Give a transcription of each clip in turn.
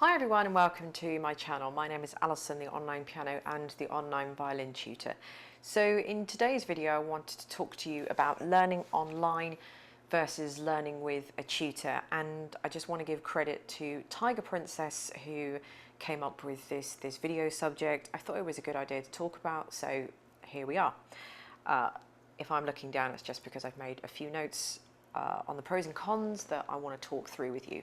Hi everyone and welcome to my channel. My name is Alison, the online piano and the online violin tutor. So in today's video I wanted to talk to you about learning online versus learning with a tutor, and I just want to give credit to Tiger Princess who came up with this video subject. I thought it was a good idea to talk about, so here we are. If I'm looking down, it's just because I've made a few notes on the pros and cons that I want to talk through with you.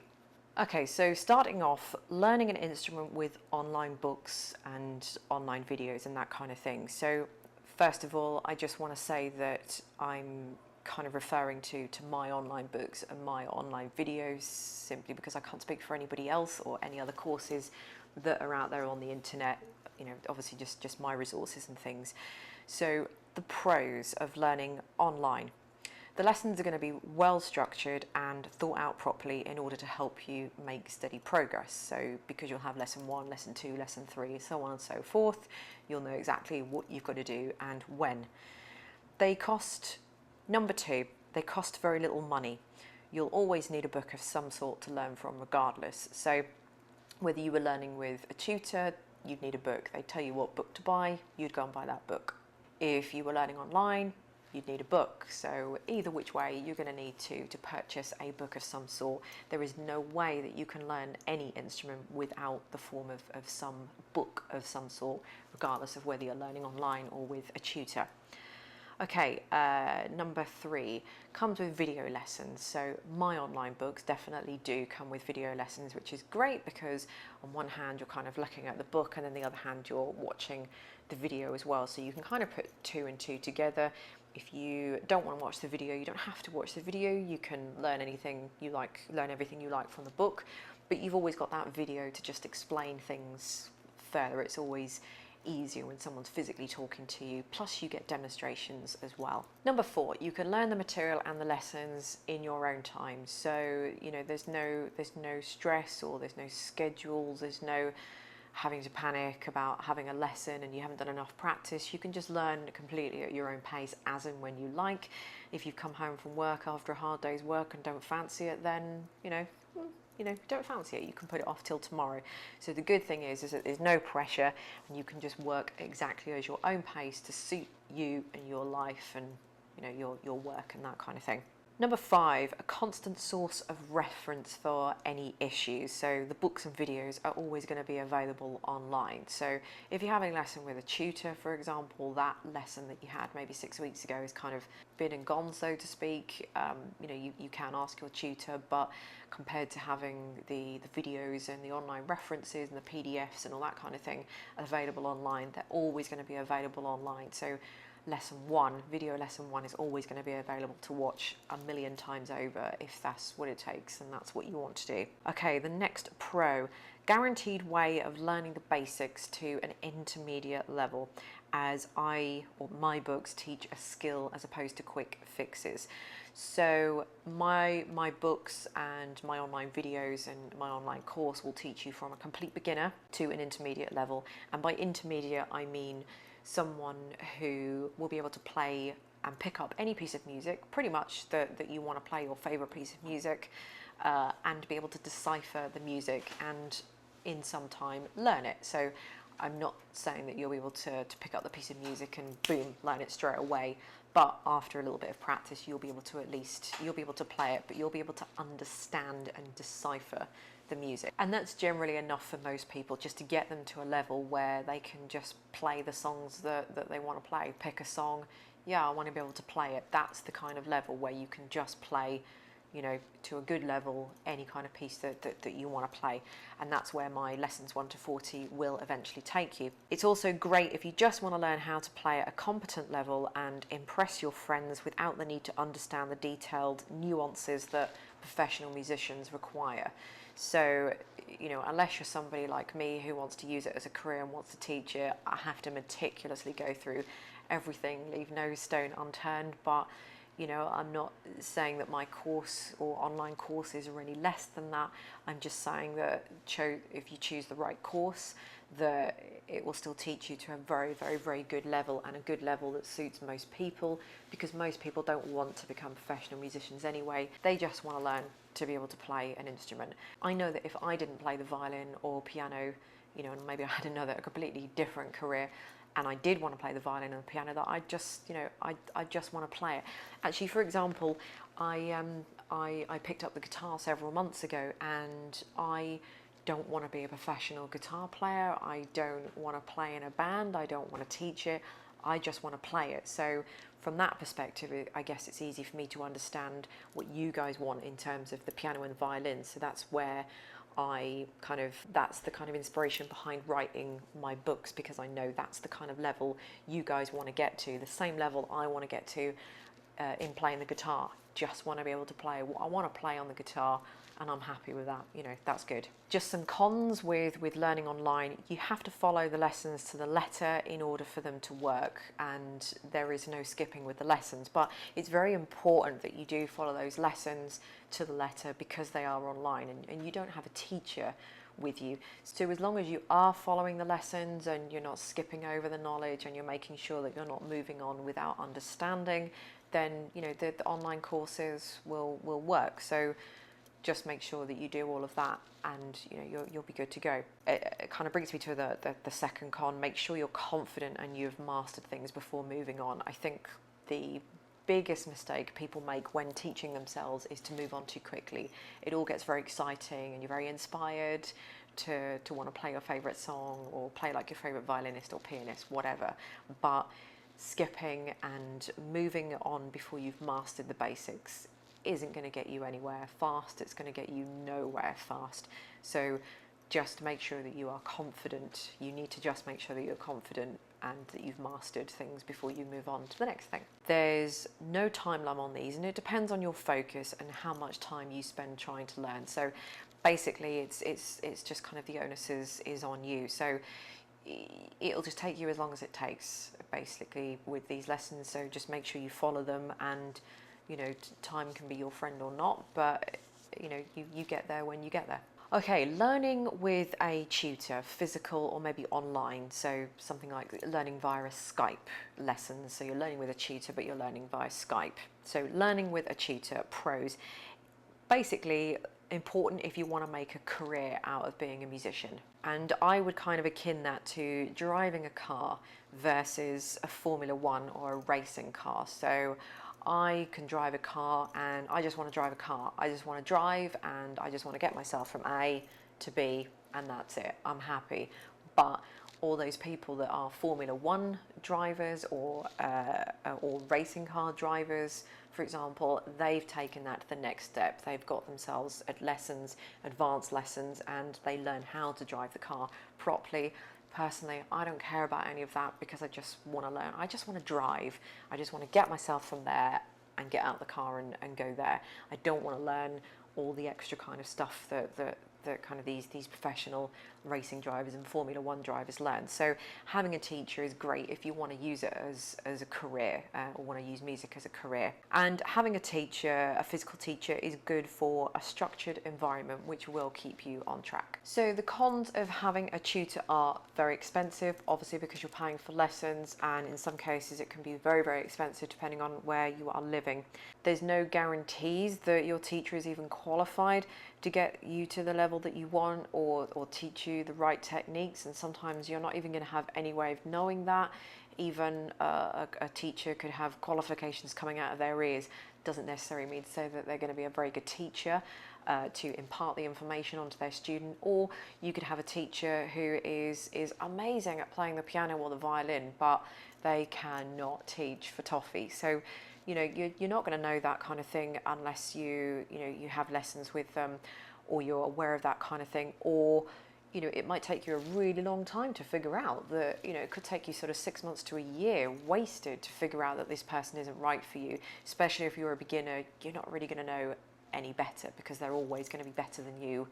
Okay, so starting off, learning an instrument with online books and online videos and that kind of thing. So first of all, I just want to say that I'm kind of referring to my online books and my online videos simply because I can't speak for anybody else or any other courses that are out there on the internet. You know, obviously just my resources and things. So the pros of learning online. The lessons are going to be well structured and thought out properly in order to help you make steady progress. So because you'll have lesson 1, lesson 2, lesson 3, so on and so forth, you'll know exactly what you've got to do and when. Number 2, they cost very little money. You'll always need a book of some sort to learn from regardless. So whether you were learning with a tutor, you'd need a book. They tell you what book to buy, you'd go and buy that book. If you were learning online, you'd need a book. So either which way, you're going to need to purchase a book of some sort. There is no way that you can learn any instrument without the form of some book of some sort, regardless of whether you're learning online or with a tutor. Okay, number 3 comes with video lessons. So my online books definitely do come with video lessons, which is great because on one hand you're kind of looking at the book and then the other hand you're watching the video as well. So you can kind of put 2 and 2 together. If you don't want to watch the video, you don't have to watch the video. You can learn anything you like, learn everything you like from the book, but you've always got that video to just explain things further. It's always easier when someone's physically talking to you, plus you get demonstrations as well. Number 4, you can learn the material and the lessons in your own time. So, you know, there's no stress, or there's no schedules, there's no having to panic about having a lesson and you haven't done enough practice. You can just learn completely at your own pace as and when you like. If you've come home from work after a hard day's work and don't fancy it, then don't fancy it, you can put it off till tomorrow. So the good thing is that there's no pressure and you can just work exactly at your own pace to suit you and your life and your work and that kind of thing. Number 5, a constant source of reference for any issues. So the books and videos are always going to be available online. So if you're having a lesson with a tutor, for example, that lesson that you had maybe 6 weeks ago is kind of been and gone, so to speak. You can ask your tutor, but compared to having the videos and the online references and the PDFs and all that kind of thing available online, they're always going to be available online. So video lesson 1 is always going to be available to watch a million times over if that's what it takes and that's what you want to do. Okay, the next pro, guaranteed way of learning the basics to an intermediate level, as my books teach a skill as opposed to quick fixes. So my books and my online videos and my online course will teach you from a complete beginner to an intermediate level, and by intermediate I mean someone who will be able to play and pick up any piece of music, pretty much that you want to play, your favourite piece of music, and be able to decipher the music and in some time learn it. So I'm not saying that you'll be able to pick up the piece of music and boom, learn it straight away, but after a little bit of practice you'll be able to play it, but you'll be able to understand and decipher the music. And that's generally enough for most people, just to get them to a level where they can just play the songs that they want to play. Pick a song, I want to be able to play it. That's the kind of level where you can just play, to a good level, any kind of piece that you want to play. And that's where my lessons 1 to 40 will eventually take you. It's also great if you just want to learn how to play at a competent level and impress your friends without the need to understand the detailed nuances that professional musicians require. So, unless you're somebody like me who wants to use it as a career and wants to teach it, I have to meticulously go through everything, leave no stone unturned. But You know, I'm not saying that my course or online courses are any less than that. I'm just saying that if you choose the right course, that it will still teach you to a very, very, very good level, and a good level that suits most people, because most people don't want to become professional musicians anyway. They just want to learn to be able to play an instrument. I know that if I didn't play the violin or piano, you know, and maybe I had a completely different career, and I did want to play the violin and the piano, that I just, you know, I just want to play it. Actually, for example, I picked up the guitar several months ago, and I don't want to be a professional guitar player. I don't want to play in a band. I don't want to teach it. I just want to play it. So from that perspective, I guess it's easy for me to understand what you guys want in terms of the piano and violin. So that's where that's the kind of inspiration behind writing my books, because I know that's the kind of level you guys want to get to, the same level I want to get to in playing the guitar. Just want to be able to play what I want to play on the guitar, and I'm happy with that. You know, that's good. Just some cons with learning online: you have to follow the lessons to the letter in order for them to work, and there is no skipping with the lessons. But it's very important that you do follow those lessons to the letter, because they are online, and you don't have a teacher with you. So as long as you are following the lessons and you're not skipping over the knowledge, and you're making sure that you're not moving on without understanding, then, you know, the online courses will work. So just make sure that you do all of that, and, you know, you'll be good to go. It kind of brings me to the second con: make sure you're confident and you've mastered things before moving on. I think the biggest mistake people make when teaching themselves is to move on too quickly. It all gets very exciting, and you're very inspired to want to play your favourite song, or play like your favourite violinist or pianist, whatever. But skipping and moving on before you've mastered the basics isn't going to get you anywhere fast. It's going to get you nowhere fast. So just make sure that you are confident. You need to just make sure that you're confident and that you've mastered things before you move on to the next thing. There's no time limit on these, and it depends on your focus and how much time you spend trying to learn. So basically it's just kind of the onus is on you. So it'll just take you as long as it takes, basically, with these lessons. So just make sure you follow them, and, you know, time can be your friend or not, but, you know, you get there when you get there. Okay, learning with a tutor, physical or maybe online. So something like learning via a Skype lesson. So you're learning with a tutor, but you're learning via Skype. So learning with a tutor, pros. Basically, important if you want to make a career out of being a musician. And I would kind of akin that to driving a car versus a Formula One or a racing car. So I can drive a car, and I just want to drive a car. I just want to drive, and I just want to get myself from A to B, and that's it. I'm happy. But all those people that are Formula One drivers or racing car drivers, for example, they've taken that to the next step. They've got themselves at lessons, advanced lessons, and they learn how to drive the car properly. Personally, I don't care about any of that, because I just want to learn. I just want to drive. I just want to get myself from there and get out the car and go there. I don't want to learn all the extra kind of stuff that kind of these professional racing drivers and Formula One drivers learn. So having a teacher is great if you want to use it as a career, or want to use music as a career. And having a teacher, a physical teacher, is good for a structured environment, which will keep you on track. So the cons of having a tutor are very expensive, obviously, because you're paying for lessons, and in some cases it can be very, very expensive depending on where you are living. There's no guarantees that your teacher is even qualified to get you to the level that you want, or teach you the right techniques, and sometimes you're not even going to have any way of knowing that. Even a teacher could have qualifications coming out of their ears. Doesn't necessarily mean to say that they're going to be a very good teacher to impart the information onto their student. Or you could have a teacher who is amazing at playing the piano or the violin, but they cannot teach for toffee. So, you know, you're not going to know that kind of thing unless you have lessons with them, or you're aware of that kind of thing. Or, you know, it might take you a really long time to figure out that, you know, it could take you sort of 6 months to a year wasted to figure out that this person isn't right for you. Especially if you're a beginner, you're not really going to know any better, because they're always going to be better than you,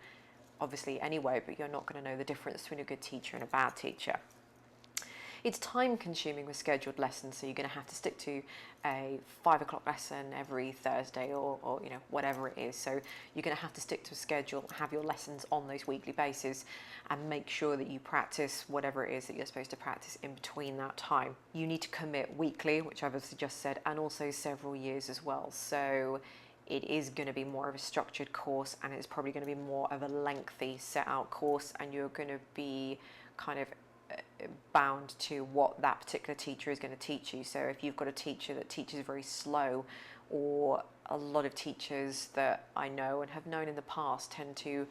obviously, anyway, but you're not going to know the difference between a good teacher and a bad teacher. It's time consuming with scheduled lessons, so you're going to have to stick to a 5 o'clock lesson every Thursday, or you know, whatever it is. So you're going to have to stick to a schedule, have your lessons on those weekly basis, and make sure that you practice whatever it is that you're supposed to practice in between that time. You need to commit weekly, which I've obviously just said, and also several years as well. So it is going to be more of a structured course, and it's probably going to be more of a lengthy set out course, and you're going to be kind of bound to what that particular teacher is going to teach you. So if you've got a teacher that teaches very slow, or a lot of teachers that I know and have known in the past tend to,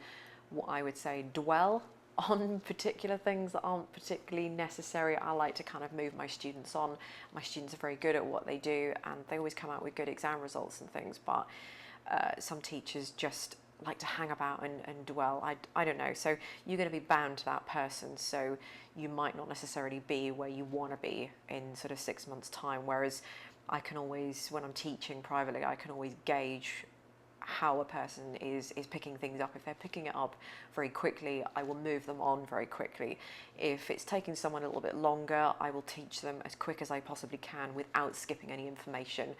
what I would say, dwell on particular things that aren't particularly necessary, I like to kind of move my students on. My students are very good at what they do, and they always come out with good exam results and things, but some teachers just like to hang about and dwell. I don't know. So you're going to be bound to that person. So you might not necessarily be where you want to be in sort of 6 months' time. Whereas I can always, when I'm teaching privately, I can always gauge how a person is picking things up. If they're picking it up very quickly, I will move them on very quickly. If it's taking someone a little bit longer, I will teach them as quick as I possibly can without skipping any information,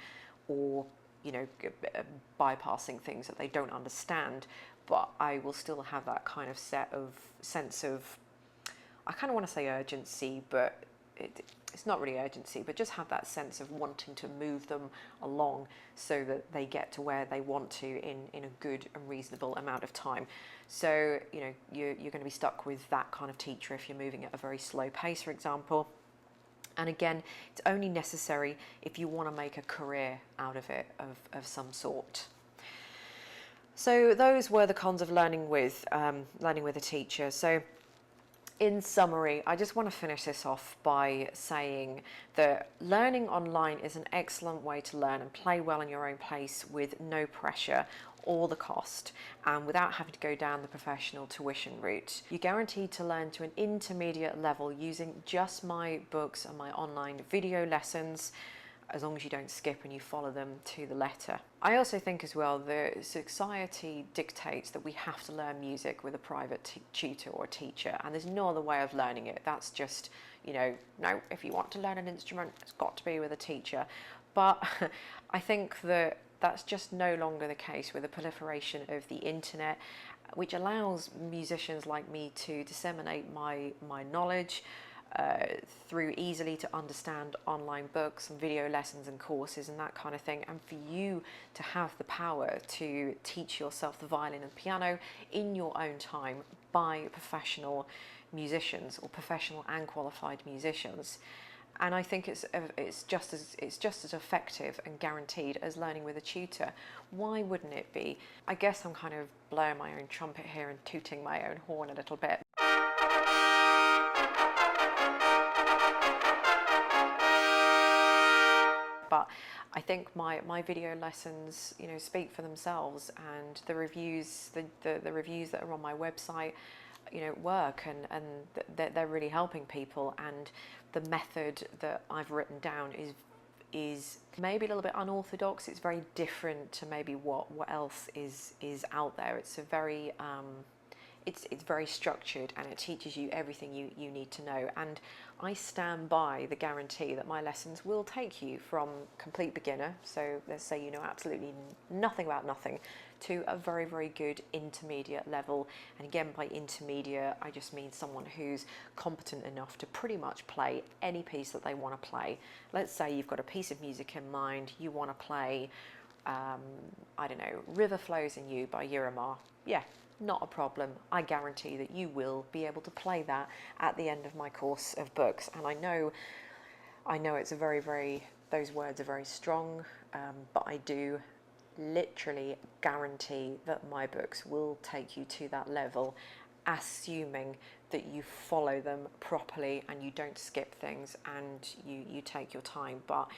or you know, bypassing things that they don't understand. But I will still have that kind of sense of, I kind of want to say urgency, but it's not really urgency, but just have that sense of wanting to move them along so that they get to where they want to in a good and reasonable amount of time. So, you know, you're going to be stuck with that kind of teacher if you're moving at a very slow pace, for example. And again, it's only necessary if you want to make a career out of it, of some sort. So those were the cons of learning with a teacher. So in summary, I just want to finish this off by saying that learning online is an excellent way to learn and play well in your own pace with no pressure or the cost, and without having to go down the professional tuition route. You're guaranteed to learn to an intermediate level using just my books and my online video lessons, as long as you don't skip and you follow them to the letter. I also think as well that society dictates that we have to learn music with a private tutor or teacher, and there's no other way of learning it. That's just, you know, no, if you want to learn an instrument, it's got to be with a teacher. But I think that that's just no longer the case with the proliferation of the internet, which allows musicians like me to disseminate my knowledge through easily to understand online books and video lessons and courses and that kind of thing, and for you to have the power to teach yourself the violin and piano in your own time by professional musicians, or professional and qualified musicians. And I think it's just as effective and guaranteed as learning with a tutor. Why wouldn't it be? I guess I'm kind of blowing my own trumpet here and tooting my own horn a little bit. But I think my video lessons, you know, speak for themselves, and the reviews the reviews that are on my website, you know, work, and they're really helping people. And the method that I've written down is maybe a little bit unorthodox. It's very different to maybe what else is out there. It's a very it's very structured, and it teaches you everything you need to know. And I stand by the guarantee that my lessons will take you from complete beginner, so let's say you know absolutely nothing about nothing, to a very, very good intermediate level. And again, by intermediate, I just mean someone who's competent enough to pretty much play any piece that they want to play. Let's say you've got a piece of music in mind, you want to play, I don't know, River Flows in You by Yurimar. Yeah, not a problem. I guarantee that you will be able to play that at the end of my course of books. And I know it's a very, those words are very strong, but I do literally guarantee that my books will take you to that level, assuming that you follow them properly and you don't skip things and you take your time. But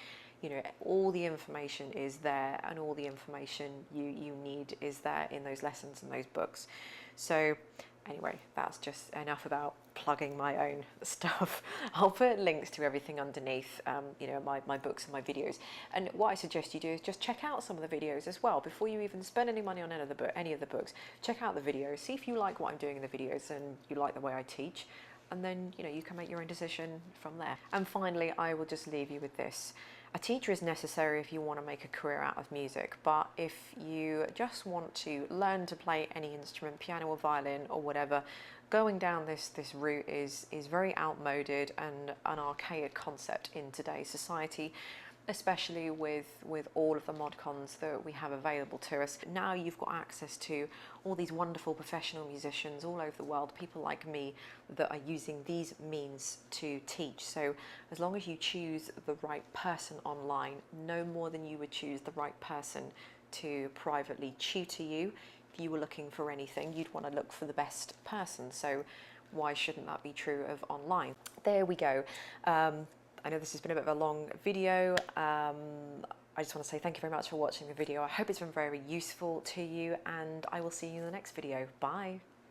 you know, all the information is there, and all the information you need is there in those lessons and those books. So anyway, that's just enough about plugging my own stuff. I'll put links to everything underneath, you know, my books and my videos. And what I suggest you do is just check out some of the videos as well before you even spend any money on any of the books. Check out the videos, see if you like what I'm doing in the videos and you like the way I teach. and then you can make your own decision from there. And finally, I will just leave you with this. A teacher is necessary if you want to make a career out of music, but if you just want to learn to play any instrument, piano or violin or whatever, going down this route is very outmoded and an archaic concept in today's society, especially with all of the mod cons that we have available to us. Now you've got access to all these wonderful professional musicians all over the world, people like me that are using these means to teach. So as long as you choose the right person online, no more than you would choose the right person to privately tutor you. If you were looking for anything, you'd want to look for the best person. So why shouldn't that be true of online? There we go. I know this has been a bit of a long video. I just want to say thank you very much for watching the video. I hope it's been very useful to you, and I will see you in the next video. Bye.